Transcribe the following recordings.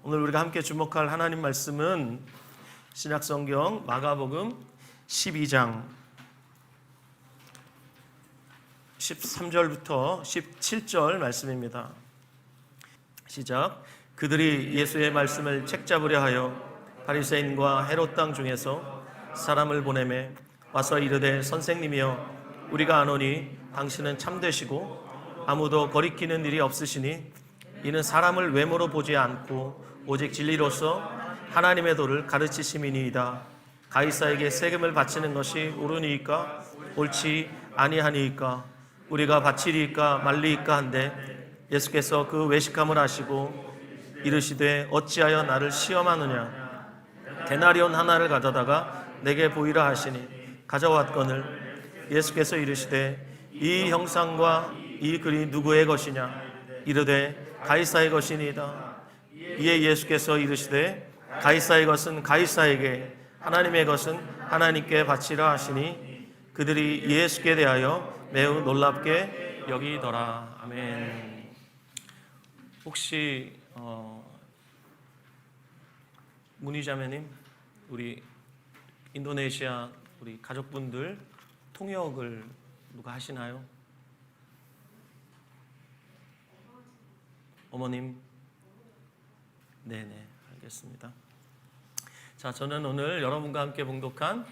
오늘 우리가 함께 주목할 하나님 말씀은 신약성경 마가복음 12장 13절부터 17절 말씀입니다. 시작. 그들이 예수의 말씀을 책잡으려 하여 바리새인과 헤롯 땅 중에서 사람을 보내매 와서 이르되 선생님이여 우리가 아노니 당신은 참되시고 아무도 거리끼는 일이 없으시니 이는 사람을 외모로 보지 않고 오직 진리로서 하나님의 도를 가르치심이니이다. 가이사에게 세금을 바치는 것이 옳으니이까 옳지 아니하니이까 우리가 바치리이까 말리이까 한데 예수께서 그 외식함을 아시고 이르시되 어찌하여 나를 시험하느냐. 데나리온 하나를 가져다가 내게 보이라 하시니 가져왔거늘 예수께서 이르시되 이 형상과 이 글이 누구의 것이냐. 이르되 가이사의 것이니이다. 이에 예수께서 이르시되 가이사의 것은 가이사에게 하나님의 것은 하나님께 바치라 하시니 그들이 예수께 대하여 매우 놀랍게 여기더라. 아멘. 혹시 문희자매님, 우리 인도네시아 우리 가족분들 통역을 누가 하시나요? 어머님? 네네, 알겠습니다. 자, 저는 오늘 여러분과 함께 봉독한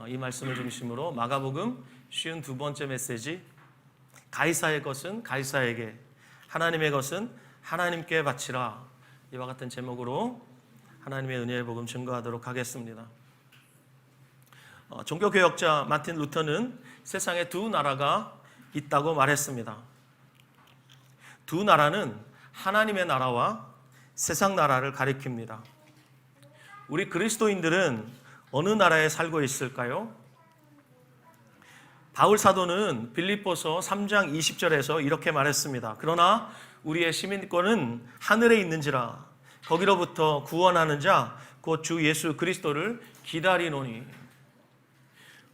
이 말씀을 중심으로 마가복음 52번째 메시지, 가이사의 것은 가이사에게, 하나님의 것은 하나님께 바치라, 이와 같은 제목으로 하나님의 은혜의 복음 증거하도록 하겠습니다. 종교개혁자 마틴 루터는 세상에 두 나라가 있다고 말했습니다. 두 나라는 하나님의 나라와 세상 나라를 가리킵니다. 우리 그리스도인들은 어느 나라에 살고 있을까요? 바울 사도는 빌립보서 3장 20절에서 이렇게 말했습니다. 그러나 우리의 시민권은 하늘에 있는지라 거기로부터 구원하는 자 곧 주 예수 그리스도를 기다리노니.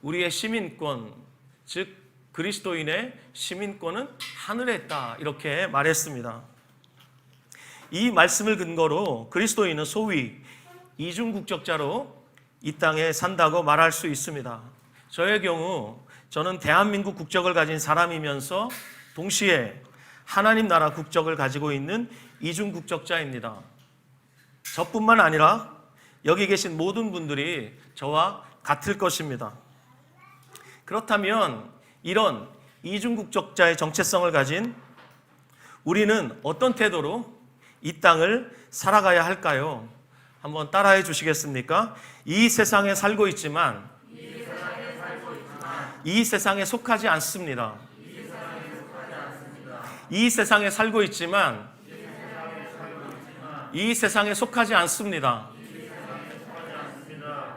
우리의 시민권, 즉 그리스도인의 시민권은 하늘에 있다, 이렇게 말했습니다. 이 말씀을 근거로 그리스도인은 소위 이중국적자로 이 땅에 산다고 말할 수 있습니다. 저의 경우 저는 대한민국 국적을 가진 사람이면서 동시에 하나님 나라 국적을 가지고 있는 이중국적자입니다. 저뿐만 아니라 여기 계신 모든 분들이 저와 같을 것입니다. 그렇다면 이런 이중국적자의 정체성을 가진 우리는 어떤 태도로 이 땅을 살아가야 할까요? 한번 따라해 주시겠습니까? 이 세상에 살고 있지만 이 세상에 속하지 않습니다. 이 세상에 살고 있지만 이 세상에 속하지 않습니다.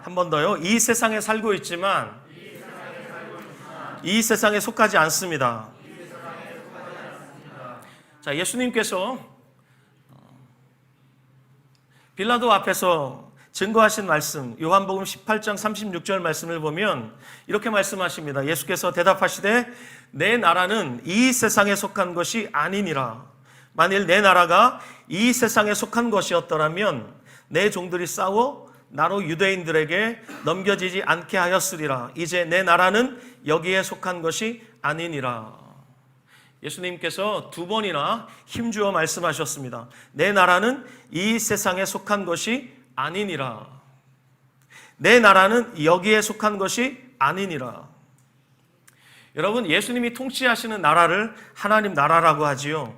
한 번 더요. 이 세상에 살고 있지만 이 세상에 속하지 않습니다. 자, 예수님께서 빌라도 앞에서 증거하신 말씀, 요한복음 18장 36절 말씀을 보면 이렇게 말씀하십니다. 예수께서 대답하시되 내 나라는 이 세상에 속한 것이 아니니라. 만일 내 나라가 이 세상에 속한 것이었더라면 내 종들이 싸워 나로 유대인들에게 넘겨지지 않게 하였으리라. 이제 내 나라는 여기에 속한 것이 아니니라. 예수님께서 두 번이나 힘주어 말씀하셨습니다. 내 나라는 이 세상에 속한 것이 아니니라. 내 나라는 여기에 속한 것이 아니니라. 여러분, 예수님이 통치하시는 나라를 하나님 나라라고 하지요.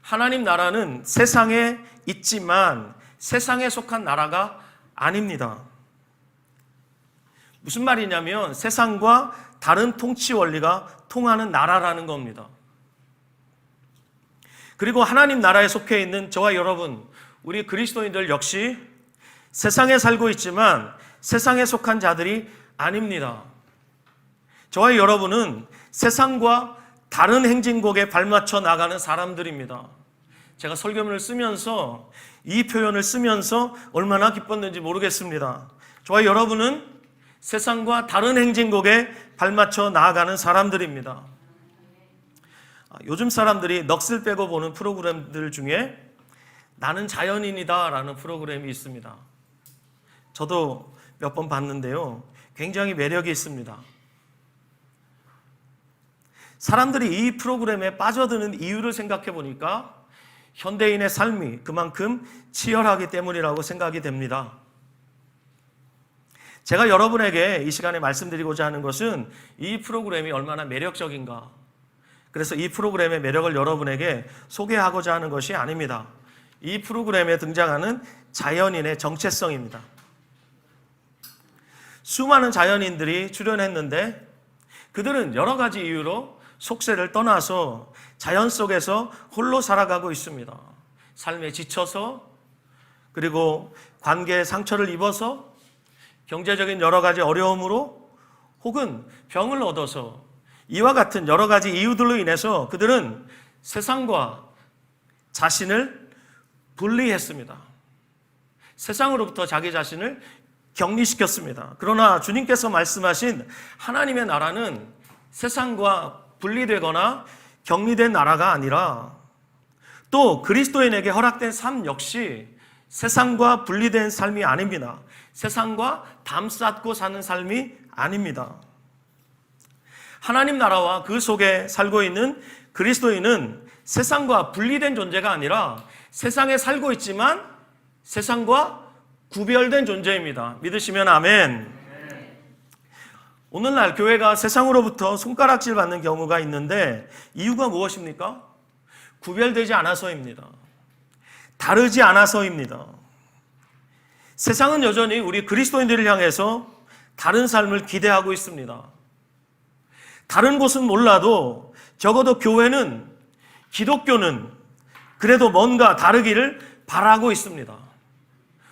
하나님 나라는 세상에 있지만 세상에 속한 나라가 아닙니다. 무슨 말이냐면 세상과 다른 통치 원리가 통하는 나라라는 겁니다. 그리고 하나님 나라에 속해 있는 저와 여러분, 우리 그리스도인들 역시 세상에 살고 있지만 세상에 속한 자들이 아닙니다. 저와 여러분은 세상과 다른 행진곡에 발맞춰 나가는 사람들입니다. 제가 설교문을 쓰면서 이 표현을 쓰면서 얼마나 기뻤는지 모르겠습니다. 저와 여러분은 세상과 다른 행진곡에 발맞춰 나아가는 사람들입니다. 요즘 사람들이 넋을 빼고 보는 프로그램들 중에 나는 자연인이다 라는 프로그램이 있습니다. 저도 몇 번 봤는데요. 굉장히 매력이 있습니다. 사람들이 이 프로그램에 빠져드는 이유를 생각해 보니까 현대인의 삶이 그만큼 치열하기 때문이라고 생각이 됩니다. 제가 여러분에게 이 시간에 말씀드리고자 하는 것은 이 프로그램이 얼마나 매력적인가. 그래서 이 프로그램의 매력을 여러분에게 소개하고자 하는 것이 아닙니다. 이 프로그램에 등장하는 자연인의 정체성입니다. 수많은 자연인들이 출연했는데 그들은 여러 가지 이유로 속세를 떠나서 자연 속에서 홀로 살아가고 있습니다. 삶에 지쳐서, 그리고 관계에 상처를 입어서, 경제적인 여러 가지 어려움으로, 혹은 병을 얻어서, 이와 같은 여러 가지 이유들로 인해서 그들은 세상과 자신을 분리했습니다. 세상으로부터 자기 자신을 격리시켰습니다. 그러나 주님께서 말씀하신 하나님의 나라는 세상과 분리되거나 격리된 나라가 아니라, 또 그리스도인에게 허락된 삶 역시 세상과 분리된 삶이 아닙니다. 세상과 담쌓고 사는 삶이 아닙니다. 하나님 나라와 그 속에 살고 있는 그리스도인은 세상과 분리된 존재가 아니라 세상에 살고 있지만 세상과 구별된 존재입니다. 믿으시면 아멘. 오늘날 교회가 세상으로부터 손가락질 받는 경우가 있는데 이유가 무엇입니까? 구별되지 않아서입니다. 다르지 않아서입니다. 세상은 여전히 우리 그리스도인들을 향해서 다른 삶을 기대하고 있습니다. 다른 곳은 몰라도 적어도 교회는, 기독교는 그래도 뭔가 다르기를 바라고 있습니다.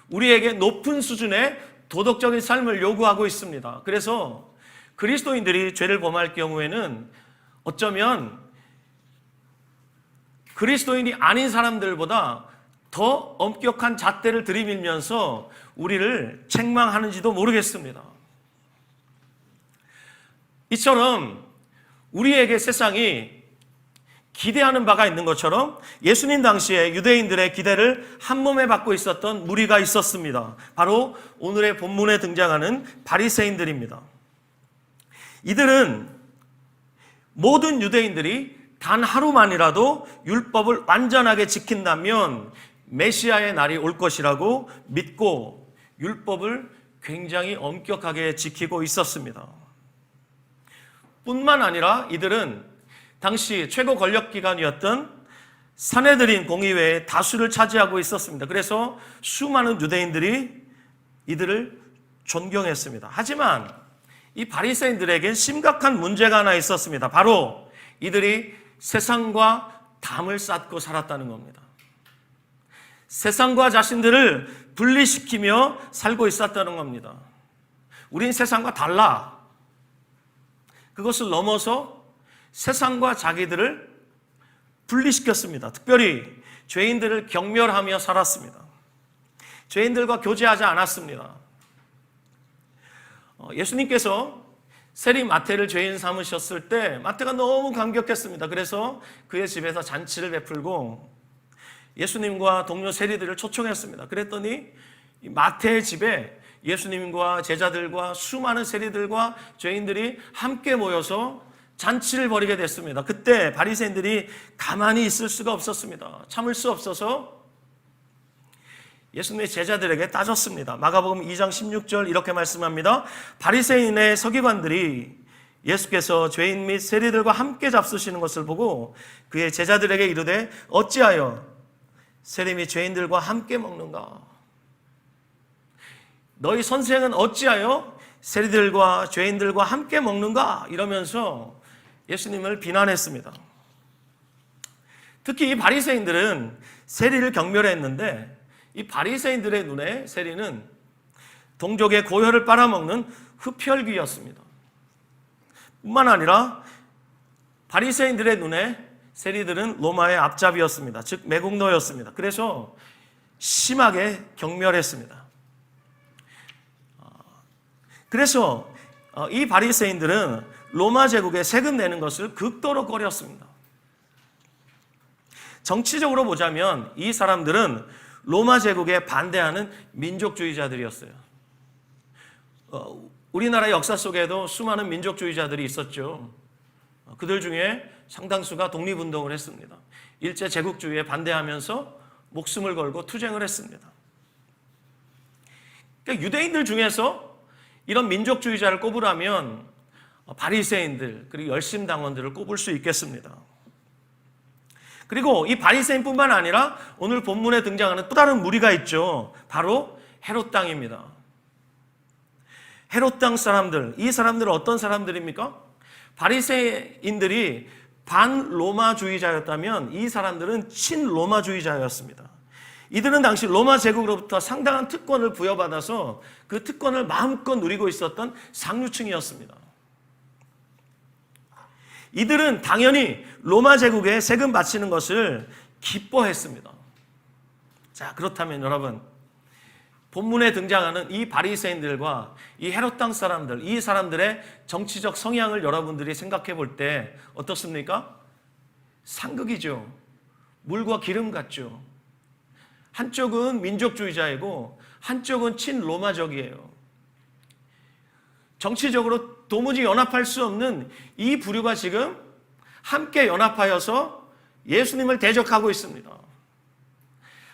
우리에게 높은 수준의 도덕적인 삶을 요구하고 있습니다. 그래서 그리스도인들이 죄를 범할 경우에는 어쩌면 그리스도인이 아닌 사람들보다 더 엄격한 잣대를 들이밀면서 우리를 책망하는지도 모르겠습니다. 이처럼 우리에게 세상이 기대하는 바가 있는 것처럼 예수님 당시에 유대인들의 기대를 한몸에 받고 있었던 무리가 있었습니다. 바로 오늘의 본문에 등장하는 바리새인들입니다. 이들은 모든 유대인들이 단 하루만이라도 율법을 완전하게 지킨다면 메시아의 날이 올 것이라고 믿고 율법을 굉장히 엄격하게 지키고 있었습니다. 뿐만 아니라 이들은 당시 최고 권력기관이었던 산헤드린 공의회의 다수를 차지하고 있었습니다. 그래서 수많은 유대인들이 이들을 존경했습니다. 하지만 이 바리새인들에겐 심각한 문제가 하나 있었습니다. 바로 이들이 세상과 담을 쌓고 살았다는 겁니다. 세상과 자신들을 분리시키며 살고 있었다는 겁니다. 우린 세상과 달라. 그것을 넘어서 세상과 자기들을 분리시켰습니다. 특별히 죄인들을 경멸하며 살았습니다. 죄인들과 교제하지 않았습니다. 예수님께서 세리 마태를 죄인 삼으셨을 때 마태가 너무 감격했습니다. 그래서 그의 집에서 잔치를 베풀고 예수님과 동료 세리들을 초청했습니다. 그랬더니 마태의 집에 예수님과 제자들과 수많은 세리들과 죄인들이 함께 모여서 잔치를 벌이게 됐습니다. 그때 바리새인들이 가만히 있을 수가 없었습니다. 참을 수 없어서 예수님의 제자들에게 따졌습니다. 마가복음 2장 16절 이렇게 말씀합니다. 바리새인의 서기관들이 예수께서 죄인 및 세리들과 함께 잡수시는 것을 보고 그의 제자들에게 이르되 어찌하여 세리 및 죄인들과 함께 먹는가? 너희 선생은 어찌하여 세리들과 죄인들과 함께 먹는가? 이러면서 예수님을 비난했습니다. 특히 이 바리새인들은 세리를 경멸했는데 이 바리새인들의 눈에 세리는 동족의 고혈을 빨아먹는 흡혈귀였습니다. 뿐만 아니라 바리새인들의 눈에 세리들은 로마의 앞잡이였습니다. 즉 매국노였습니다. 그래서 심하게 경멸했습니다. 그래서 이 바리새인들은 로마 제국에 세금 내는 것을 극도로 꺼렸습니다. 정치적으로 보자면 이 사람들은 로마 제국에 반대하는 민족주의자들이었어요. 우리나라 역사 속에도 수많은 민족주의자들이 있었죠. 그들 중에 상당수가 독립운동을 했습니다. 일제 제국주의에 반대하면서 목숨을 걸고 투쟁을 했습니다. 그러니까 유대인들 중에서 이런 민족주의자를 꼽으라면 바리새인들 그리고 열심당원들을 꼽을 수 있겠습니다. 그리고 이 바리새인뿐만 아니라 오늘 본문에 등장하는 또 다른 무리가 있죠. 바로 헤롯 당입니다. 헤롯 당 사람들, 이 사람들은 어떤 사람들입니까? 바리새인들이 반로마주의자였다면 이 사람들은 친로마주의자였습니다. 이들은 당시 로마 제국으로부터 상당한 특권을 부여받아서 그 특권을 마음껏 누리고 있었던 상류층이었습니다. 이들은 당연히 로마 제국에 세금 바치는 것을 기뻐했습니다. 자, 그렇다면 여러분, 본문에 등장하는 이 바리새인들과 이 헤롯 당 사람들, 이 사람들의 정치적 성향을 여러분들이 생각해 볼 때 어떻습니까? 상극이죠. 물과 기름 같죠. 한쪽은 민족주의자이고 한쪽은 친로마적이에요. 정치적으로 도무지 연합할 수 없는 이 부류가 지금 함께 연합하여서 예수님을 대적하고 있습니다.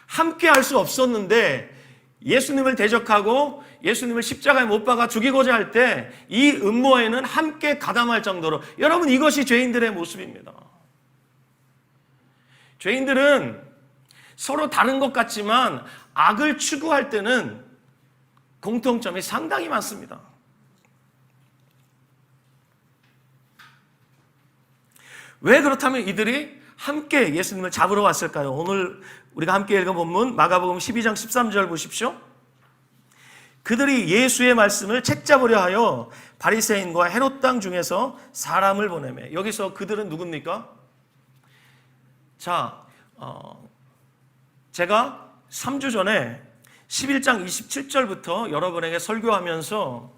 함께 할 수 없었는데 예수님을 대적하고 예수님을 십자가에 못 박아 죽이고자 할 때 이 음모에는 함께 가담할 정도로, 여러분, 이것이 죄인들의 모습입니다. 죄인들은 서로 다른 것 같지만 악을 추구할 때는 공통점이 상당히 많습니다. 왜 그렇다면 이들이 함께 예수님을 잡으러 왔을까요? 오늘 우리가 함께 읽은 본문 마가복음 12장 13절 보십시오. 그들이 예수의 말씀을 책잡으려 하여 바리새인과 헤롯 당 중에서 사람을 보내매. 여기서 그들은 누굽니까? 자, 제가 3주 전에 11장 27절부터 여러분에게 설교하면서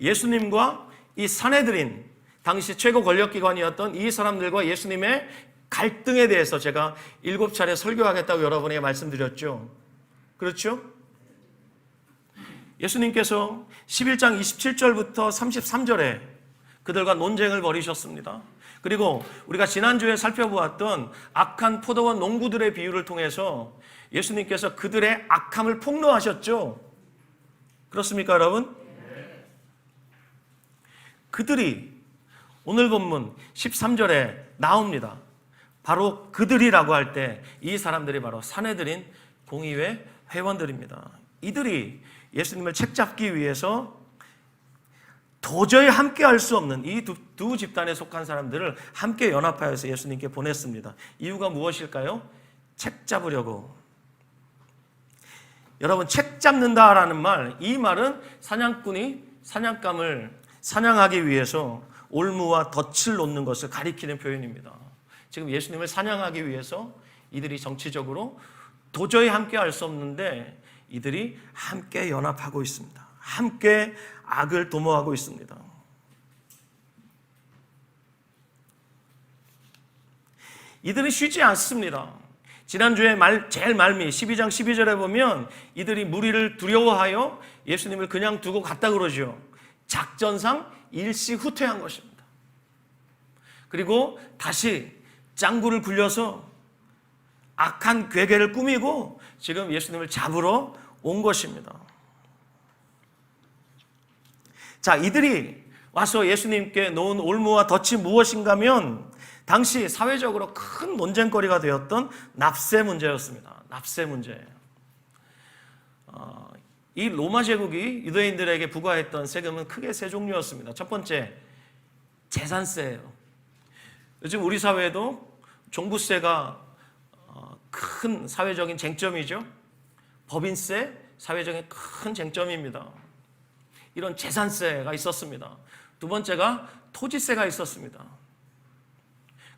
예수님과 이 산헤드린, 당시 최고 권력기관이었던 이 사람들과 예수님의 갈등에 대해서 제가 7차례 설교하겠다고 여러분에게 말씀드렸죠. 그렇죠? 예수님께서 11장 27절부터 33절에 그들과 논쟁을 벌이셨습니다. 그리고 우리가 지난주에 살펴보았던 악한 포도원 농부들의 비유를 통해서 예수님께서 그들의 악함을 폭로하셨죠. 그렇습니까, 여러분? 그들이 오늘 본문 13절에 나옵니다. 바로 그들이라고 할 때 이 사람들이 바로 산헤드린 공의회 회원들입니다. 이들이 예수님을 책잡기 위해서 도저히 함께 할 수 없는 이 두 집단에 속한 사람들을 함께 연합하여서 예수님께 보냈습니다. 이유가 무엇일까요? 책 잡으려고. 여러분, 책 잡는다라는 말, 이 말은 사냥꾼이 사냥감을 사냥하기 위해서 올무와 덫을 놓는 것을 가리키는 표현입니다. 지금 예수님을 사냥하기 위해서 이들이 정치적으로 도저히 함께 할 수 없는데 이들이 함께 연합하고 있습니다. 함께 악을 도모하고 있습니다. 이들은 쉬지 않습니다. 지난주에 제일 말미 12장 12절에 보면 이들이 무리를 두려워하여 예수님을 그냥 두고 갔다 그러죠. 작전상 일시후퇴한 것입니다. 그리고 다시 짱구를 굴려서 악한 괴계를 꾸미고 지금 예수님을 잡으러 온 것입니다. 자, 이들이 와서 예수님께 놓은 올무와 덫이 무엇인가 하면 당시 사회적으로 큰 논쟁거리가 되었던 납세 문제였습니다. 납세 문제. 이 로마 제국이 유대인들에게 부과했던 세금은 크게 세 종류였습니다. 첫 번째, 재산세예요. 요즘 우리 사회에도 종부세가 큰 사회적인 쟁점이죠. 법인세, 사회적인 큰 쟁점입니다. 이런 재산세가 있었습니다. 두 번째가 토지세가 있었습니다.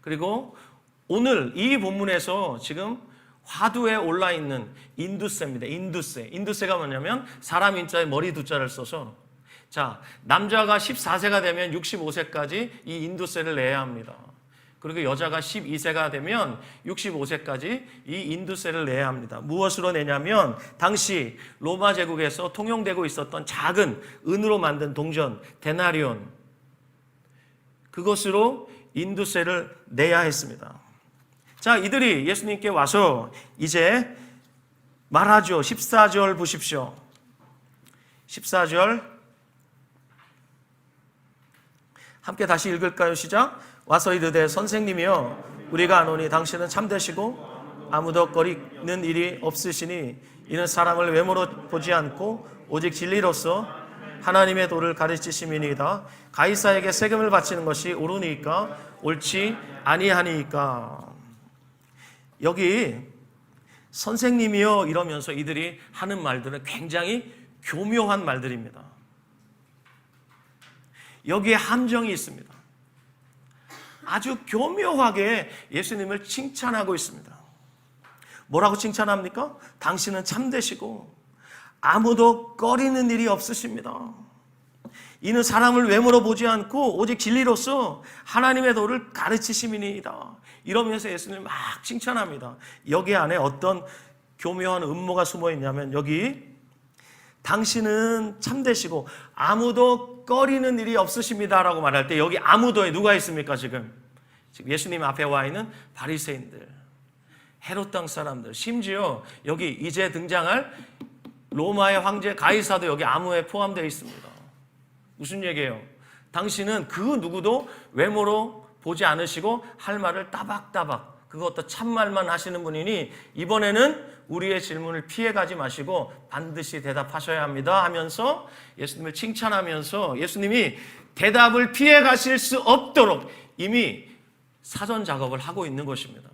그리고 오늘 이 본문에서 지금 화두에 올라 있는 인두세입니다. 인두세가 뭐냐면 사람 인자에 머리 두자를 써서, 자, 남자가 14세가 되면 65세까지 이 인두세를 내야 합니다. 그리고 여자가 12세가 되면 65세까지 이 인두세를 내야 합니다. 무엇으로 내냐면 당시 로마 제국에서 통용되고 있었던 작은 은으로 만든 동전 데나리온, 그것으로 인두세를 내야 했습니다. 자, 이들이 예수님께 와서 이제 말하죠. 14절 보십시오. 14절 함께 다시 읽을까요? 시작. 와서 이르되 선생님이여 우리가 아노니 당신은 참되시고 아무도 거리는 일이 없으시니 이는 사람을 외모로 보지 않고 오직 진리로서 하나님의 도를 가르치심이니이다. 가이사에게 세금을 바치는 것이 옳으니까 옳지 아니하니까. 여기 선생님이여 이러면서 이들이 하는 말들은 굉장히 교묘한 말들입니다. 여기에 함정이 있습니다. 아주 교묘하게 예수님을 칭찬하고 있습니다. 뭐라고 칭찬합니까? 당신은 참되시고 아무도 꺼리는 일이 없으십니다. 이는 사람을 외모로 보지 않고 오직 진리로서 하나님의 도를 가르치심이니이다. 이러면서 예수님을 막 칭찬합니다. 여기 안에 어떤 교묘한 음모가 숨어 있냐면 여기 당신은 참되시고 아무도 꺼리는 일이 없으십니다라고 말할 때 여기 아무도에 누가 있습니까? 지금 예수님 앞에 와 있는 바리새인들, 헤롯 땅 사람들, 심지어 여기 이제 등장할 로마의 황제 가이사도 여기 아무에 포함되어 있습니다. 무슨 얘기예요? 당신은 그 누구도 외모로 보지 않으시고 할 말을 따박따박 그것도 참말만 하시는 분이니 이번에는 우리의 질문을 피해가지 마시고 반드시 대답하셔야 합니다 하면서 예수님을 칭찬하면서 예수님이 대답을 피해가실 수 없도록 이미 사전 작업을 하고 있는 것입니다.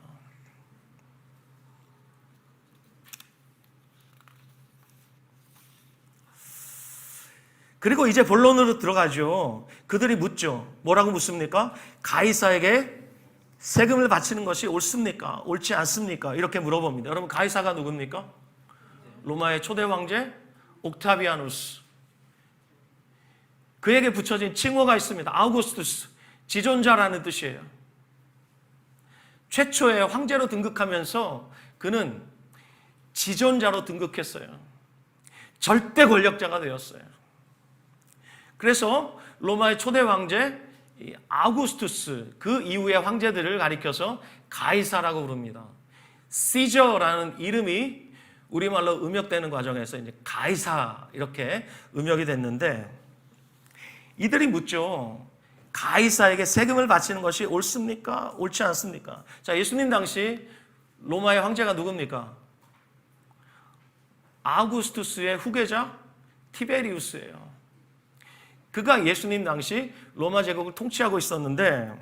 그리고 이제 본론으로 들어가죠. 그들이 묻죠. 뭐라고 묻습니까? 가이사에게 세금을 바치는 것이 옳습니까? 옳지 않습니까? 이렇게 물어봅니다. 여러분, 가이사가 누굽니까? 로마의 초대 황제 옥타비아누스. 그에게 붙여진 칭호가 있습니다. 아우구스투스, 지존자라는 뜻이에요. 최초의 황제로 등극하면서 그는 지존자로 등극했어요. 절대 권력자가 되었어요. 그래서 로마의 초대 황제 아우구스투스, 그 이후의 황제들을 가리켜서 가이사라고 부릅니다. 시저라는 이름이 우리말로 음역되는 과정에서 이제 가이사 이렇게 음역이 됐는데 이들이 묻죠. 가이사에게 세금을 바치는 것이 옳습니까? 옳지 않습니까? 자, 예수님 당시 로마의 황제가 누굽니까? 아우구스투스의 후계자 티베리우스예요. 그가 예수님 당시 로마 제국을 통치하고 있었는데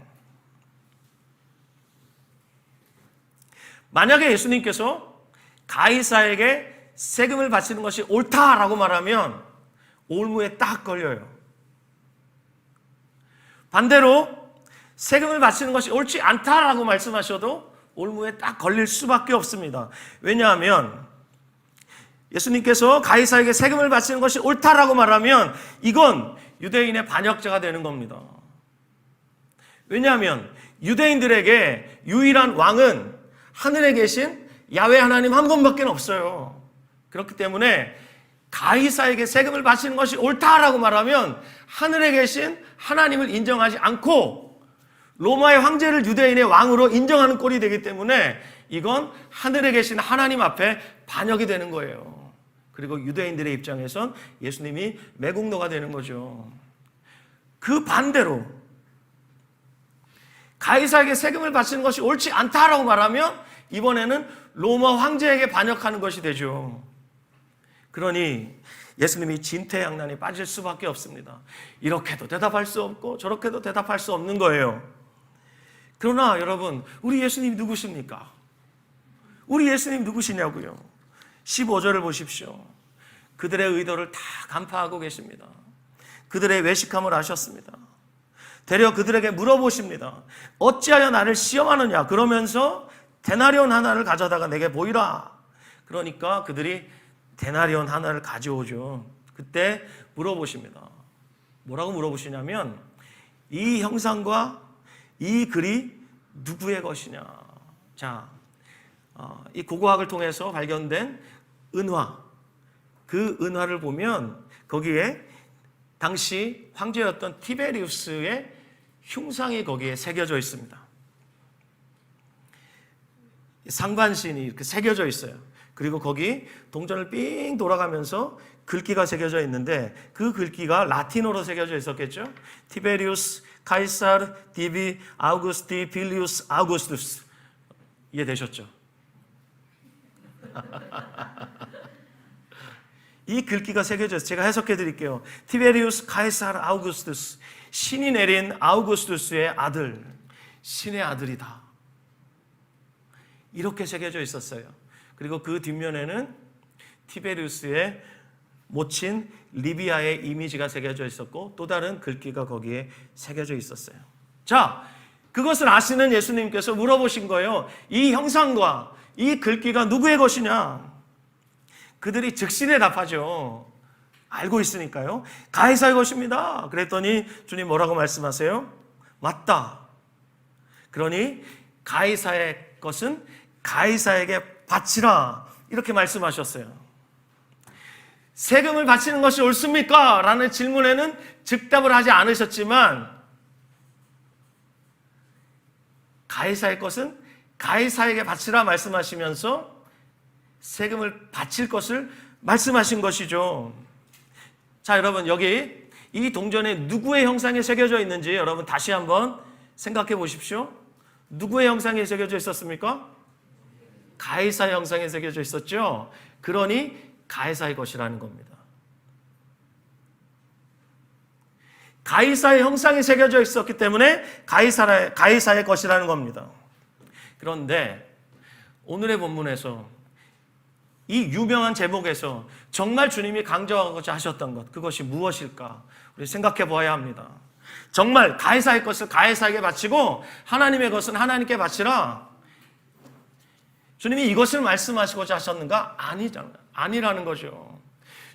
만약에 예수님께서 가이사에게 세금을 바치는 것이 옳다라고 말하면 올무에 딱 걸려요. 반대로 세금을 바치는 것이 옳지 않다라고 말씀하셔도 올무에 딱 걸릴 수밖에 없습니다. 왜냐하면 예수님께서 가이사에게 세금을 바치는 것이 옳다라고 말하면 이건 유대인의 반역죄가 되는 겁니다. 왜냐하면 유대인들에게 유일한 왕은 하늘에 계신 야훼 하나님 한 분밖에 없어요. 그렇기 때문에 가이사에게 세금을 바치는 것이 옳다라고 말하면 하늘에 계신 하나님을 인정하지 않고 로마의 황제를 유대인의 왕으로 인정하는 꼴이 되기 때문에 이건 하늘에 계신 하나님 앞에 반역이 되는 거예요. 그리고 유대인들의 입장에선 예수님이 매국노가 되는 거죠. 그 반대로 가이사에게 세금을 바치는 것이 옳지 않다라고 말하면 이번에는 로마 황제에게 반역하는 것이 되죠. 그러니 예수님이 진퇴양난에 빠질 수밖에 없습니다. 이렇게도 대답할 수 없고 저렇게도 대답할 수 없는 거예요. 그러나 여러분, 우리 예수님이 누구십니까? 우리 예수님 누구시냐고요? 15절을 보십시오. 그들의 의도를 다 간파하고 계십니다. 그들의 외식함을 아셨습니다. 되려 그들에게 물어보십니다. 어찌하여 나를 시험하느냐? 그러면서 데나리온 하나를 가져다가 내게 보이라. 그러니까 그들이 데나리온 하나를 가져오죠. 그때 물어보십니다. 뭐라고 물어보시냐면 이 형상과 이 글이 누구의 것이냐. 자, 이 고고학을 통해서 발견된 은화, 그 은화를 보면 거기에 당시 황제였던 티베리우스의 흉상이 거기에 새겨져 있습니다. 상반신이 이렇게 새겨져 있어요. 그리고 거기 동전을 삥 돌아가면서 글귀가 새겨져 있는데 그 글귀가 라틴어로 새겨져 있었겠죠. 티베리우스 카이사르 디비 아우구스티 빌리우스 아우구스투스. 이해되셨죠? 이 글귀가 새겨져 있어요. 제가 해석해 드릴게요. 티베리우스 카이사르 아우구스투스, 신이 내린 아우구스투스의 아들, 신의 아들이다. 이렇게 새겨져 있었어요. 그리고 그 뒷면에는 티베리우스의 모친 리비아의 이미지가 새겨져 있었고 또 다른 글귀가 거기에 새겨져 있었어요. 자, 그것을 아시는 예수님께서 물어보신 거예요. 이 형상과 이 글귀가 누구의 것이냐? 그들이 즉시 대답하죠. 알고 있으니까요. 가이사의 것입니다. 그랬더니 주님 뭐라고 말씀하세요? 맞다. 그러니 가이사의 것은 가이사에게 바치라. 이렇게 말씀하셨어요. 세금을 바치는 것이 옳습니까? 라는 질문에는 즉답을 하지 않으셨지만 가이사의 것은 가이사에게 바치라 말씀하시면서 세금을 바칠 것을 말씀하신 것이죠. 자, 여러분 여기 이 동전에 누구의 형상이 새겨져 있는지 여러분 다시 한번 생각해 보십시오. 누구의 형상이 새겨져 있었습니까? 가이사의 형상이 새겨져 있었죠. 그러니 가이사의 것이라는 겁니다. 가이사의 형상이 새겨져 있었기 때문에 가이사의 것이라는 겁니다. 그런데 오늘의 본문에서 이 유명한 제목에서 정말 주님이 강조하고자 하셨던 것, 그것이 무엇일까? 우리 생각해 보아야 합니다. 정말 가이사의 것을 가이사에게 바치고 하나님의 것은 하나님께 바치라. 주님이 이것을 말씀하시고자 하셨는가? 아니라는 거죠.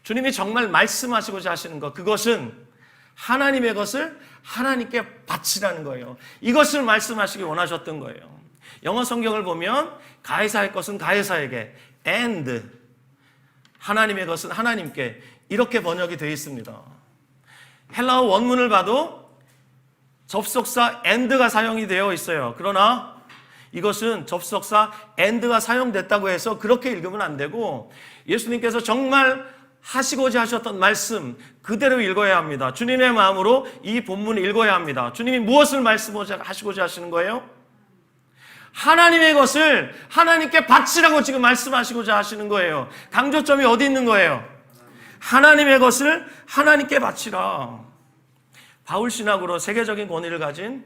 주님이 정말 말씀하시고자 하시는 것, 그것은 하나님의 것을 하나님께 바치라는 거예요. 이것을 말씀하시기 원하셨던 거예요. 영어 성경을 보면 가이사의 것은 가이사에게, and 하나님의 것은 하나님께, 이렇게 번역이 되어 있습니다. 헬라어 원문을 봐도 접속사 and가 사용이 되어 있어요. 그러나 이것은 접속사 and가 사용됐다고 해서 그렇게 읽으면 안 되고 예수님께서 정말 하시고자 하셨던 말씀 그대로 읽어야 합니다. 주님의 마음으로 이 본문을 읽어야 합니다. 주님이 무엇을 말씀하시고자 하시는 거예요? 하나님의 것을 하나님께 바치라고 지금 말씀하시고자 하시는 거예요. 강조점이 어디 있는 거예요? 하나님의 것을 하나님께 바치라. 바울 신학으로 세계적인 권위를 가진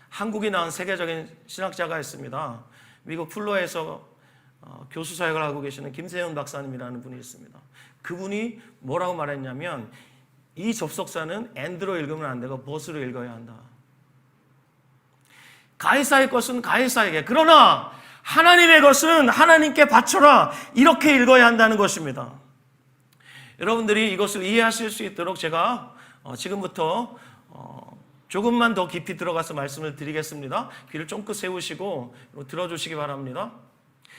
한국이 낳은 세계적인 신학자가 있습니다. 미국 플로에서 교수 사역을 하고 계시는 김세현 박사님이라는 분이 있습니다. 그분이 뭐라고 말했냐면 이 접속사는 and로 읽으면 안 되고 but으로 읽어야 한다. 가이사의 것은 가이사에게, 그러나 하나님의 것은 하나님께 바쳐라, 이렇게 읽어야 한다는 것입니다. 여러분들이 이것을 이해하실 수 있도록 제가 지금부터 조금만 더 깊이 들어가서 말씀을 드리겠습니다. 귀를 쫑긋 세우시고 들어주시기 바랍니다.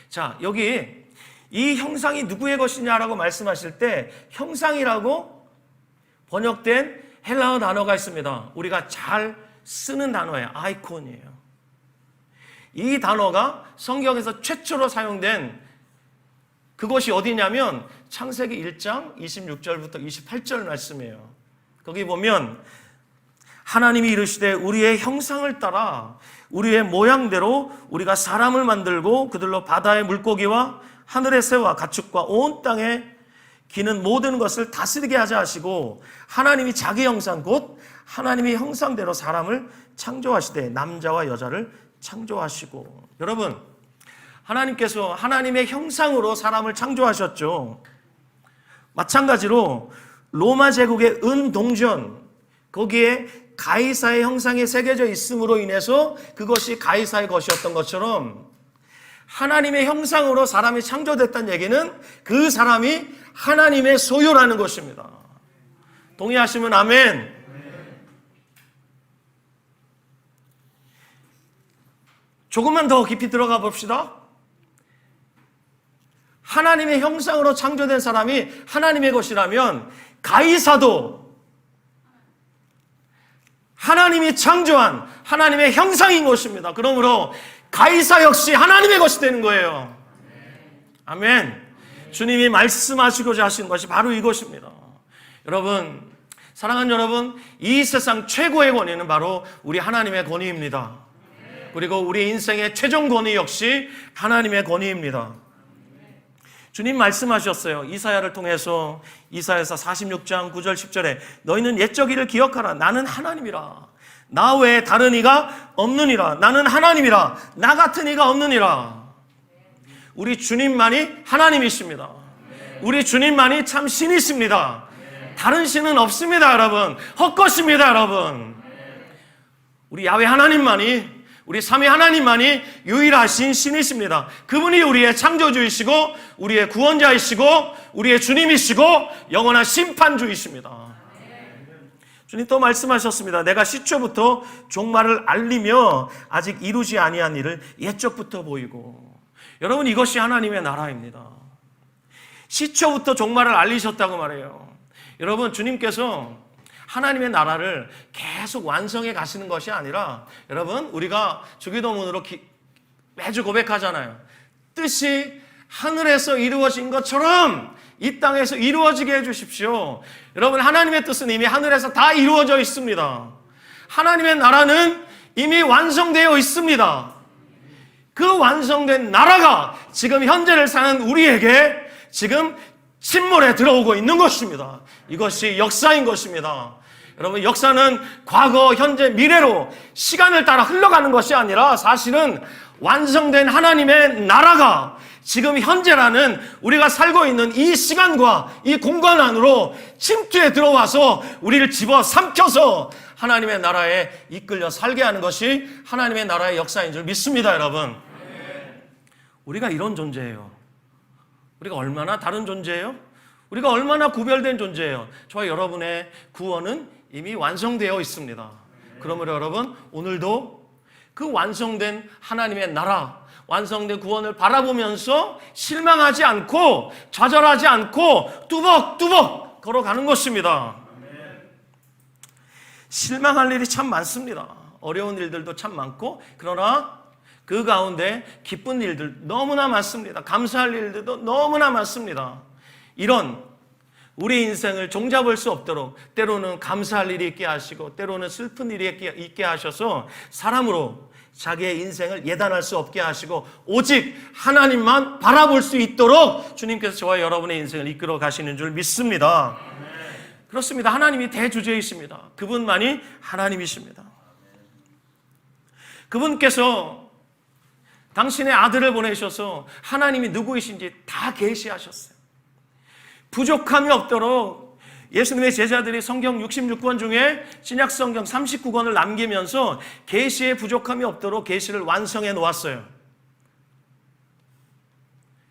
자, 여기 이 형상이 누구의 것이냐라고 말씀하실 때 형상이라고 번역된 헬라어 단어가 있습니다. 우리가 잘 쓰는 단어예요. 아이콘이에요. 이 단어가 성경에서 최초로 사용된 그것이 어디냐면 창세기 1장 26절부터 28절 말씀이에요. 거기 보면 하나님이 이르시되 우리의 형상을 따라 우리의 모양대로 우리가 사람을 만들고 그들로 바다의 물고기와 하늘의 새와 가축과 온 땅에 기는 모든 것을 다스리게 하자 하시고 하나님이 자기 형상 곧 하나님의 형상대로 사람을 창조하시되 남자와 여자를 창조하시고. 여러분, 하나님께서 하나님의 형상으로 사람을 창조하셨죠. 마찬가지로 로마 제국의 은동전, 거기에 가이사의 형상이 새겨져 있음으로 인해서 그것이 가이사의 것이었던 것처럼 하나님의 형상으로 사람이 창조됐다는 얘기는 그 사람이 하나님의 소유라는 것입니다. 동의하시면 아멘. 조금만 더 깊이 들어가 봅시다. 하나님의 형상으로 창조된 사람이 하나님의 것이라면 가이사도 하나님이 창조한 하나님의 형상인 것입니다. 그러므로 가이사 역시 하나님의 것이 되는 거예요. 아멘. 주님이 말씀하시고자 하시는 것이 바로 이것입니다. 여러분, 사랑하는 여러분, 이 세상 최고의 권위는 바로 우리 하나님의 권위입니다. 그리고 우리 인생의 최종 권위 역시 하나님의 권위입니다. 주님 말씀하셨어요. 이사야를 통해서 이사야서 46장 9절 10절에 너희는 옛적 일을 기억하라. 나는 하나님이라. 나 외에 다른 이가 없느니라. 나는 하나님이라. 나 같은 이가 없느니라. 우리 주님만이 하나님이십니다. 우리 주님만이 참 신이십니다. 다른 신은 없습니다, 여러분. 헛것입니다, 여러분. 우리 야훼 하나님만이, 우리 삼위 하나님만이 유일하신 신이십니다. 그분이 우리의 창조주이시고 우리의 구원자이시고 우리의 주님이시고 영원한 심판주이십니다. 주님 또 말씀하셨습니다. 내가 시초부터 종말을 알리며 아직 이루지 아니한 일을 옛적부터 보이고. 여러분, 이것이 하나님의 나라입니다. 시초부터 종말을 알리셨다고 말해요. 여러분, 주님께서 하나님의 나라를 계속 완성해 가시는 것이 아니라, 여러분, 우리가 주기도문으로 매주 고백하잖아요. 뜻이 하늘에서 이루어진 것처럼 이 땅에서 이루어지게 해주십시오. 여러분, 하나님의 뜻은 이미 하늘에서 다 이루어져 있습니다. 하나님의 나라는 이미 완성되어 있습니다. 그 완성된 나라가 지금 현재를 사는 우리에게 지금 침몰에 들어오고 있는 것입니다. 이것이 역사인 것입니다. 여러분, 역사는 과거, 현재, 미래로 시간을 따라 흘러가는 것이 아니라 사실은 완성된 하나님의 나라가 지금 현재라는 우리가 살고 있는 이 시간과 이 공간 안으로 침투에 들어와서 우리를 집어삼켜서 하나님의 나라에 이끌려 살게 하는 것이 하나님의 나라의 역사인 줄 믿습니다, 여러분. 우리가 이런 존재예요. 우리가 얼마나 다른 존재예요? 우리가 얼마나 구별된 존재예요? 저와 여러분의 구원은 이미 완성되어 있습니다. 그러므로 여러분, 오늘도 그 완성된 하나님의 나라, 완성된 구원을 바라보면서 실망하지 않고 좌절하지 않고 뚜벅뚜벅 걸어가는 것입니다. 실망할 일이 참 많습니다. 어려운 일들도 참 많고, 그러나 그 가운데 기쁜 일들 너무나 많습니다. 감사할 일들도 너무나 많습니다. 이런 우리 인생을 종잡을 수 없도록 때로는 감사할 일이 있게 하시고 때로는 슬픈 일이 있게 하셔서 사람으로 자기의 인생을 예단할 수 없게 하시고 오직 하나님만 바라볼 수 있도록 주님께서 저와 여러분의 인생을 이끌어 가시는 줄 믿습니다. 그렇습니다. 하나님이 대주제이십니다. 그분만이 하나님이십니다. 그분께서 당신의 아들을 보내셔서 하나님이 누구이신지 다 계시하셨어요. 부족함이 없도록 예수님의 제자들이 성경 66권 중에 신약 성경 39권을 남기면서 계시의 부족함이 없도록 계시를 완성해 놓았어요.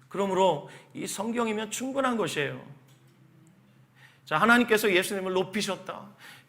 그러므로 이 성경이면 충분한 것이에요. 자, 하나님께서 예수님을 높이셨다.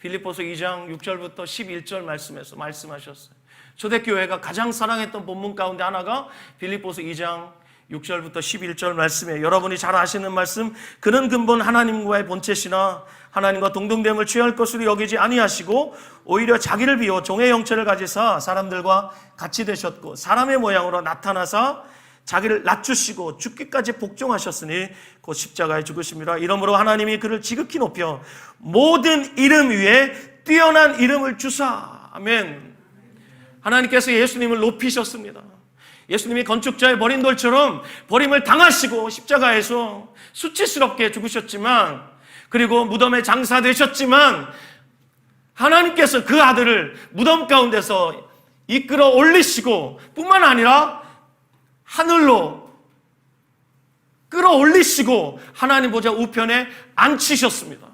빌립보서 2장 6절부터 11절 말씀에서 말씀하셨어요. 초대교회가 가장 사랑했던 본문 가운데 하나가 빌립보서 2장 6절부터 11절 말씀에 여러분이 잘 아시는 말씀, 그는 근본 하나님과의 본체시나 하나님과 동등됨을 취할 것으로 여기지 아니하시고 오히려 자기를 비워 종의 형체를 가지사 사람들과 같이 되셨고 사람의 모양으로 나타나사 자기를 낮추시고 죽기까지 복종하셨으니 곧 십자가에 죽으심이라. 이러므로 하나님이 그를 지극히 높여 모든 이름 위에 뛰어난 이름을 주사. 아멘. 하나님께서 예수님을 높이셨습니다. 예수님이 건축자의 버린 돌처럼 버림을 당하시고 십자가에서 수치스럽게 죽으셨지만, 그리고 무덤에 장사되셨지만 하나님께서 그 아들을 무덤 가운데서 이끌어 올리시고 뿐만 아니라 하늘로 끌어올리시고 하나님 보좌 우편에 앉히셨습니다.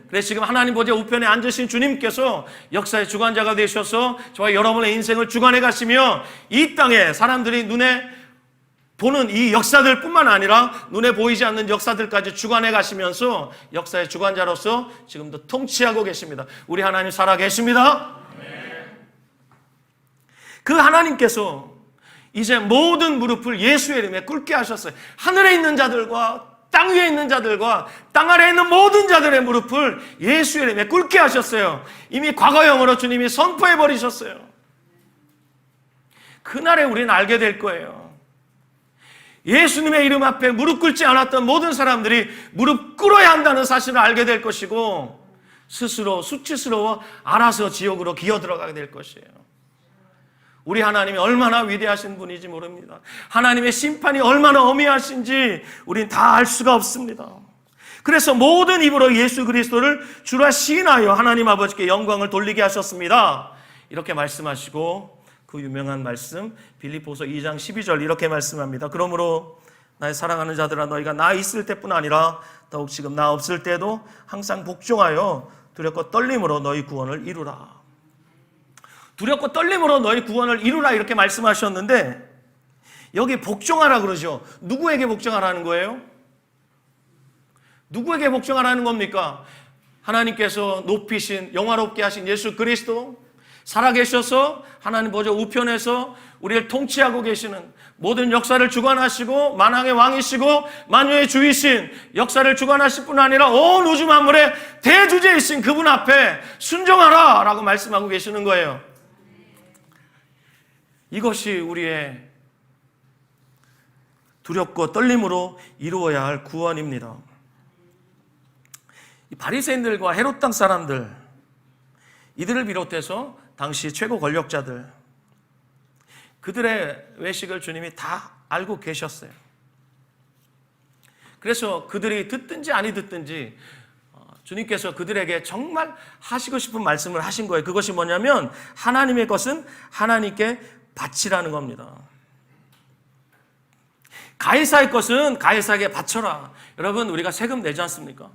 그래서 지금 하나님 보좌 우편에 앉으신 주님께서 역사의 주관자가 되셔서 저와 여러분의 인생을 주관해 가시며 이 땅에 사람들이 눈에 보는 이 역사들 뿐만 아니라 눈에 보이지 않는 역사들까지 주관해 가시면서 역사의 주관자로서 지금도 통치하고 계십니다. 우리 하나님 살아 계십니다. 그 하나님께서 이제 모든 무릎을 예수의 이름에 꿇게 하셨어요. 하늘에 있는 자들과 땅 위에 있는 자들과 땅 아래에 있는 모든 자들의 무릎을 예수의 이름에 꿇게 하셨어요. 이미 과거형으로 주님이 선포해 버리셨어요. 그날에 우리는 알게 될 거예요. 예수님의 이름 앞에 무릎 꿇지 않았던 모든 사람들이 무릎 꿇어야 한다는 사실을 알게 될 것이고, 스스로 수치스러워 알아서 지옥으로 기어 들어가게 될 것이에요. 우리 하나님이 얼마나 위대하신 분인지 모릅니다. 하나님의 심판이 얼마나 어미하신지 우린 다 알 수가 없습니다. 그래서 모든 입으로 예수 그리스도를 주라 시인하여 하나님 아버지께 영광을 돌리게 하셨습니다. 이렇게 말씀하시고 그 유명한 말씀 빌립보서 2장 12절 이렇게 말씀합니다. 그러므로 나의 사랑하는 자들아, 너희가 나 있을 때뿐 아니라 더욱 지금 나 없을 때도 항상 복종하여 두렵고 떨림으로 너희 구원을 이루라. 두렵고 떨림으로 너희 구원을 이루라 이렇게 말씀하셨는데, 여기 복종하라 그러죠. 누구에게 복종하라는 거예요? 누구에게 복종하라는 겁니까? 하나님께서 높이신, 영화롭게 하신 예수 그리스도, 살아계셔서 하나님 보좌 우편에서 우리를 통치하고 계시는, 모든 역사를 주관하시고 만왕의 왕이시고 만유의 주이신, 역사를 주관하실 뿐 아니라 온 우주 만물의 대주제이신 그분 앞에 순종하라 라고 말씀하고 계시는 거예요. 이것이 우리의 두렵고 떨림으로 이루어야 할 구원입니다. 이 바리새인들과 헤롯 땅 사람들, 이들을 비롯해서 당시 최고 권력자들, 그들의 외식을 주님이 다 알고 계셨어요. 그래서 그들이 듣든지 아니 듣든지 주님께서 그들에게 정말 하시고 싶은 말씀을 하신 거예요. 그것이 뭐냐면 하나님의 것은 하나님께 바치라는 겁니다. 가이사의 것은 가이사에게 바쳐라. 여러분, 우리가 세금 내지 않습니까?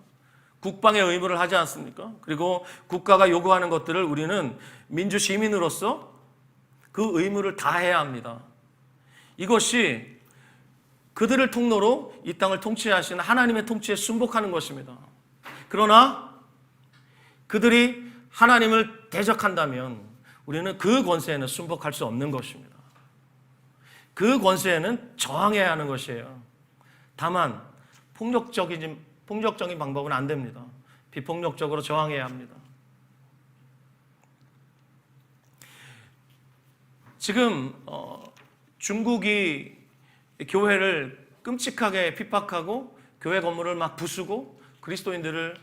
국방의 의무를 하지 않습니까? 그리고 국가가 요구하는 것들을 우리는 민주 시민으로서 그 의무를 다해야 합니다. 이것이 그들을 통로로 이 땅을 통치하시는 하나님의 통치에 순복하는 것입니다. 그러나 그들이 하나님을 대적한다면 우리는 그 권세에는 순복할 수 없는 것입니다. 그 권세에는 저항해야 하는 것이에요. 다만 폭력적인 방법은 안 됩니다. 비폭력적으로 저항해야 합니다. 지금 중국이 교회를 끔찍하게 핍박하고 교회 건물을 막 부수고 그리스도인들을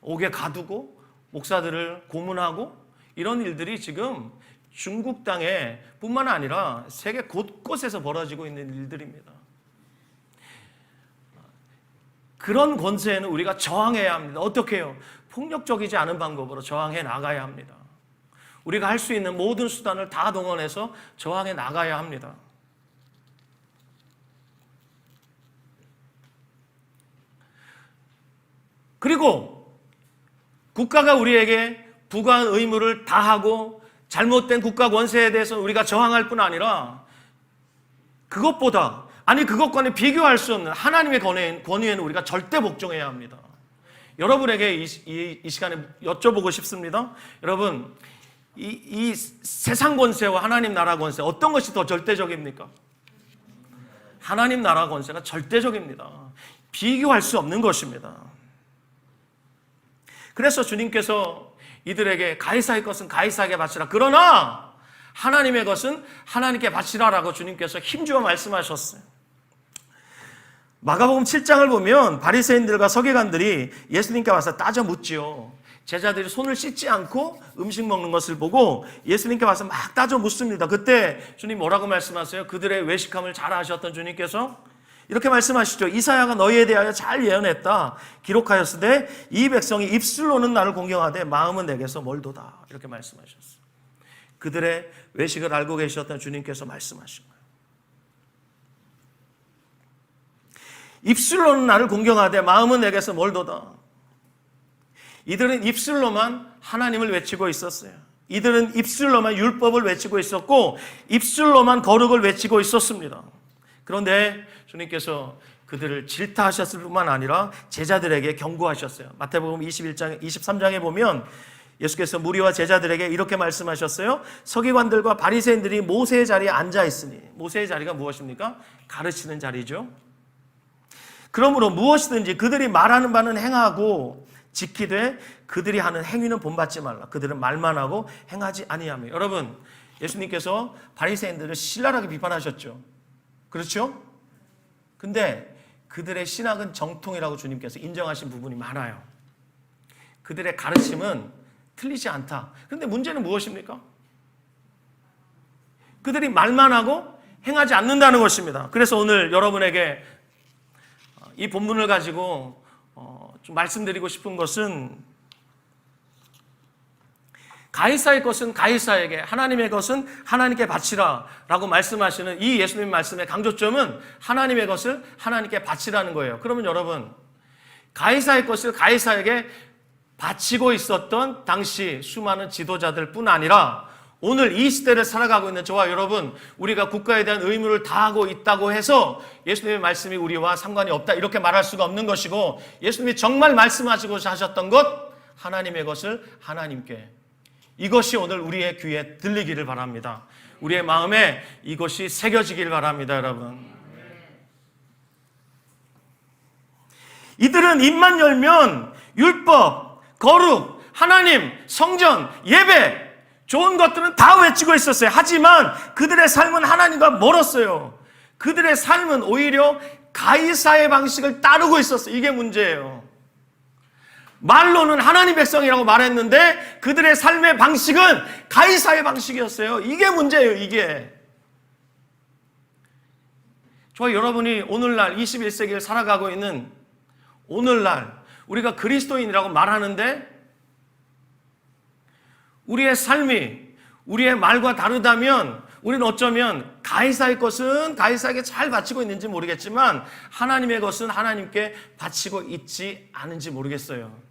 옥에 가두고 목사들을 고문하고 이런 일들이 지금 중국 땅에 뿐만 아니라 세계 곳곳에서 벌어지고 있는 일들입니다. 그런 권세에는 우리가 저항해야 합니다. 어떻게 해요? 폭력적이지 않은 방법으로 저항해 나가야 합니다. 우리가 할 수 있는 모든 수단을 다 동원해서 저항해 나가야 합니다. 그리고 국가가 우리에게 부과한 의무를 다하고 잘못된 국가 권세에 대해서 우리가 저항할 뿐 아니라 그것보다, 아니 그것과는 비교할 수 없는 하나님의 권위에는 우리가 절대 복종해야 합니다. 여러분에게 이 시간에 여쭤보고 싶습니다. 여러분, 이 세상 권세와 하나님 나라 권세, 어떤 것이 더 절대적입니까? 하나님 나라 권세가 절대적입니다. 비교할 수 없는 것입니다. 그래서 주님께서 이들에게 가이사의 것은 가이사에게 바치라, 그러나 하나님의 것은 하나님께 바치라라고 주님께서 힘주어 말씀하셨어요. 마가복음 7장을 보면 바리새인들과 서기관들이 예수님께 와서 따져 묻지요. 제자들이 손을 씻지 않고 음식 먹는 것을 보고 예수님께 와서 막 따져 묻습니다. 그때 주님 뭐라고 말씀하세요? 그들의 외식함을 잘 아셨던 주님께서 이렇게 말씀하시죠. 이사야가 너희에 대하여 잘 예언했다. 기록하였으되 이 백성이 입술로는 나를 공경하되 마음은 내게서 멀도다. 이렇게 말씀하셨어요. 그들의 외식을 알고 계셨던 주님께서 말씀하신 거예요. 입술로는 나를 공경하되 마음은 내게서 멀도다. 이들은 입술로만 하나님을 외치고 있었어요. 이들은 입술로만 율법을 외치고 있었고 입술로만 거룩을 외치고 있었습니다. 그런데 주님께서 그들을 질타하셨을 뿐만 아니라 제자들에게 경고하셨어요. 마태복음 23장에 보면 예수께서 무리와 제자들에게 이렇게 말씀하셨어요. 서기관들과 바리새인들이 모세의 자리에 앉아 있으니, 모세의 자리가 무엇입니까? 가르치는 자리죠. 그러므로 무엇이든지 그들이 말하는 바는 행하고 지키되 그들이 하는 행위는 본받지 말라. 그들은 말만 하고 행하지 아니하며. 여러분, 예수님께서 바리새인들을 신랄하게 비판하셨죠. 그렇죠? 근데 그들의 신학은 정통이라고 주님께서 인정하신 부분이 많아요. 그들의 가르침은 틀리지 않다. 그런데 문제는 무엇입니까? 그들이 말만 하고 행하지 않는다는 것입니다. 그래서 오늘 여러분에게 이 본문을 가지고 좀 말씀드리고 싶은 것은, 가이사의 것은 가이사에게, 하나님의 것은 하나님께 바치라 라고 말씀하시는 이 예수님 말씀의 강조점은 하나님의 것을 하나님께 바치라는 거예요. 그러면 여러분, 가이사의 것을 가이사에게 바치고 있었던 당시 수많은 지도자들 뿐 아니라 오늘 이 시대를 살아가고 있는 저와 여러분, 우리가 국가에 대한 의무를 다하고 있다고 해서 예수님의 말씀이 우리와 상관이 없다 이렇게 말할 수가 없는 것이고, 예수님이 정말 말씀하시고자 하셨던 것, 하나님의 것을 하나님께, 이것이 오늘 우리의 귀에 들리기를 바랍니다. 우리의 마음에 이것이 새겨지길 바랍니다. 여러분, 이들은 입만 열면 율법, 거룩, 하나님, 성전, 예배, 좋은 것들은 다 외치고 있었어요. 하지만 그들의 삶은 하나님과 멀었어요. 그들의 삶은 오히려 가이사의 방식을 따르고 있었어요. 이게 문제예요. 말로는 하나님 백성이라고 말했는데 그들의 삶의 방식은 가이사의 방식이었어요. 이게 문제예요. 이게. 저와 여러분이 오늘날 21세기를 살아가고 있는 오늘날 우리가 그리스도인이라고 말하는데 우리의 삶이 우리의 말과 다르다면 우리는 어쩌면 가이사의 것은 가이사에게 잘 바치고 있는지 모르겠지만 하나님의 것은 하나님께 바치고 있지 않은지 모르겠어요.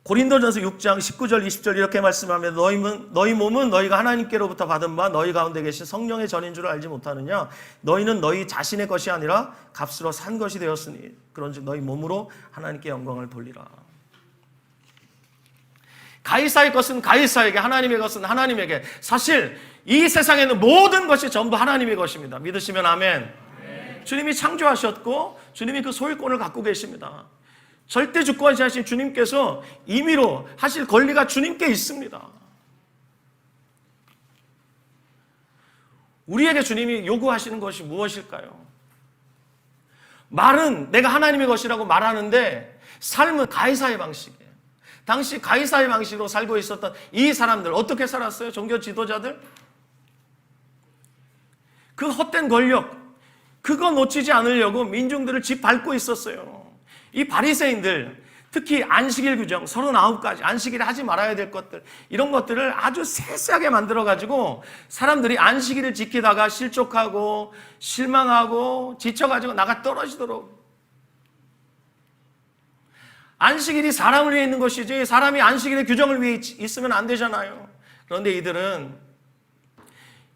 고린도전서 6장 19절 20절 이렇게 말씀하면 너희 몸은 너희가 하나님께로부터 받은 바 너희 가운데 계신 성령의 전인 줄 알지 못하느냐. 너희는 너희 자신의 것이 아니라 값으로 산 것이 되었으니 그런즉 너희 몸으로 하나님께 영광을 돌리라. 가이사의 것은 가이사에게, 하나님의 것은 하나님에게. 사실 이 세상에는 모든 것이 전부 하나님의 것입니다. 믿으시면 아멘. 주님이 창조하셨고 주님이 그 소유권을 갖고 계십니다. 절대 주권자이신 주님께서 임의로 하실 권리가 주님께 있습니다. 우리에게 주님이 요구하시는 것이 무엇일까요? 말은 내가 하나님의 것이라고 말하는데 삶은 가이사의 방식이에요. 당시 가이사의 방식으로 살고 있었던 이 사람들 어떻게 살았어요? 종교 지도자들? 그 헛된 권력, 그거 놓치지 않으려고 민중들을 짓밟고 있었어요. 이 바리새인들, 특히 안식일 규정 39가지, 안식일에 하지 말아야 될 것들, 이런 것들을 아주 세세하게 만들어가지고 사람들이 안식일을 지키다가 실족하고 실망하고 지쳐가지고 나가 떨어지도록. 안식일이 사람을 위해 있는 것이지 사람이 안식일의 규정을 위해 있으면 안 되잖아요. 그런데 이들은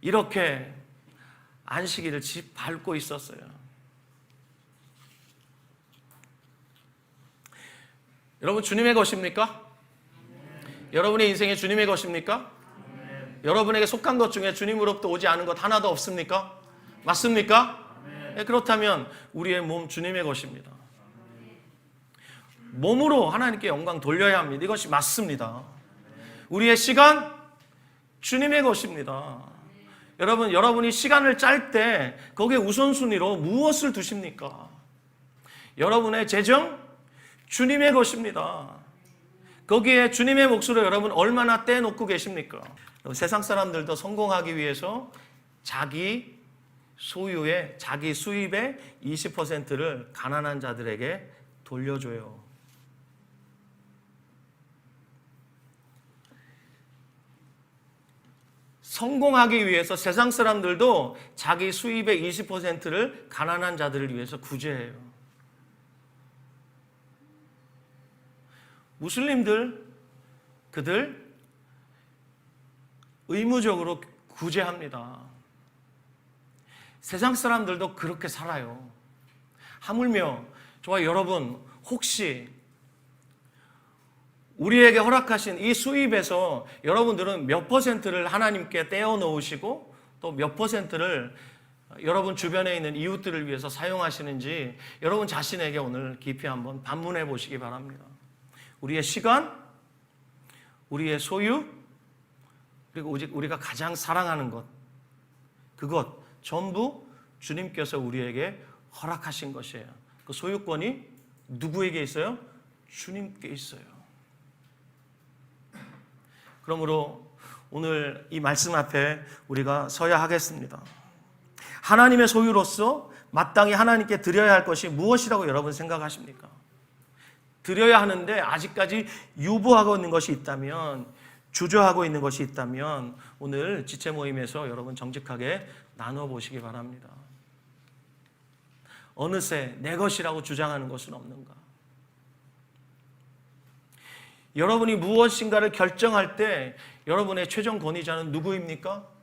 이렇게 안식일을 짓밟고 있었어요. 여러분, 주님의 것입니까? 여러분의 인생이 주님의 것입니까? 여러분에게 속한 것 중에 주님으로부터 오지 않은 것 하나도 없습니까? 맞습니까? 네, 그렇다면 우리의 몸 주님의 것입니다. 몸으로 하나님께 영광 돌려야 합니다. 이것이 맞습니다. 우리의 시간 주님의 것입니다. 여러분, 여러분이 시간을 짤 때 거기에 우선순위로 무엇을 두십니까? 여러분의 재정 주님의 것입니다. 거기에 주님의 몫으로 여러분 얼마나 떼놓고 계십니까? 세상 사람들도 성공하기 위해서 자기 소유의, 자기 수입의 20%를 가난한 자들에게 돌려줘요. 성공하기 위해서 세상 사람들도 자기 수입의 20%를 가난한 자들을 위해서 구제해요. 무슬림들, 그들 의무적으로 구제합니다. 세상 사람들도 그렇게 살아요. 하물며 저와 여러분 혹시 우리에게 허락하신 이 수입에서 여러분들은 몇 퍼센트를 하나님께 떼어 놓으시고 또 몇 퍼센트를 여러분 주변에 있는 이웃들을 위해서 사용하시는지 여러분 자신에게 오늘 깊이 한번 반문해 보시기 바랍니다. 우리의 시간, 우리의 소유, 그리고 우리가 가장 사랑하는 것, 그것 전부 주님께서 우리에게 허락하신 것이에요. 그 소유권이 누구에게 있어요? 주님께 있어요. 그러므로 오늘 이 말씀 앞에 우리가 서야 하겠습니다. 하나님의 소유로서 마땅히 하나님께 드려야 할 것이 무엇이라고 여러분 생각하십니까? 드려야 하는데 아직까지 유보하고 있는 것이 있다면, 주저하고 있는 것이 있다면 오늘 지체 모임에서 여러분 정직하게 나눠보시기 바랍니다. 어느새 내 것이라고 주장하는 것은 없는가? 여러분이 무엇인가를 결정할 때 여러분의 최종 권위자는 누구입니까?